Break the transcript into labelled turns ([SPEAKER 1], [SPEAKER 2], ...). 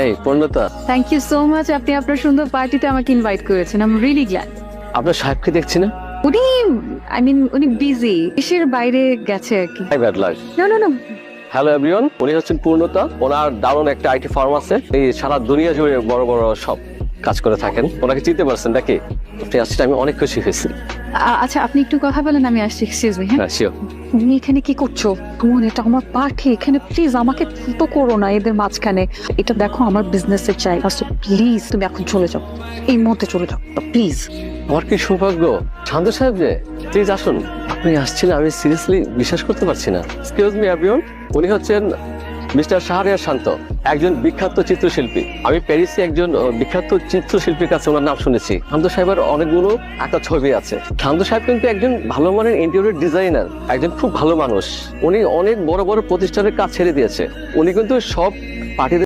[SPEAKER 1] এই পূর্ণতা,
[SPEAKER 2] thank you so much, আপনি আপনার সুন্দর পার্টিতে আমাকে ইনভাইট করেছেন। I am really glad.
[SPEAKER 1] আপনার সাহেবকে দেখছি না।
[SPEAKER 2] উনি উনি বিজি, দেশের বাইরে গেছে আর কি।
[SPEAKER 1] Bad luck.
[SPEAKER 2] না না না,
[SPEAKER 1] হ্যালো এভরিওয়ান, উনি হচ্ছেন পূর্ণতা। ওনার দারুণ একটা আইটি ফার্ম আছে, এই সারা দুনিয়া জুড়ে বড় বড় সব কাজ করে থাকেন। ওনাকে চিনতে পারছেন নাকি? আপনি আসলে আমি অনেক খুশি হয়েছি।
[SPEAKER 2] আচ্ছা আপনি একটু কথা বলেন, আমি আসছি। Excuse me.
[SPEAKER 1] হ্যাঁ শিওর।
[SPEAKER 2] তুমি এখানে কি করছো? তোমার এটা আমার পার্টি, এখানে প্লিজ আমাকে তো করো না এদের মাঝখানে। এটা দেখো আমার বিজনেসের জায়গা, সো প্লিজ তুমি এখন চলে যাও, এই মুহূর্তে চলে যাও প্লিজ।
[SPEAKER 1] আমার কি সৌভাগ্য। শান্ত সাহেব যে, প্লিজ আসুন। আপনি আসছেন, আমি সিরিয়াসলি বিশ্বাস করতে পারছি না। এক্সকিউজ মি এভরিওয়ান, উনি হচ্ছেন মিস্টার শাহরিয়ার শান্ত, একজন বিখ্যাত চিত্রশিল্পী। আমি প্যারিসে একজন বিখ্যাত চিত্রশিল্পীর কাছে ওনার নাম শুনেছি। শান্ত সাহেবের অনেকগুলো আঁকা ছবি আছে। শান্ত সাহেব কিন্তু একজন ভালো মানের ইন্টেরিয়র ডিজাইনার, একজন খুব ভালো মানুষ। উনি অনেক বড় বড় প্রতিষ্ঠানের কাজ ছেড়ে দিয়েছে। উনি কিন্তু সব পার্টিদের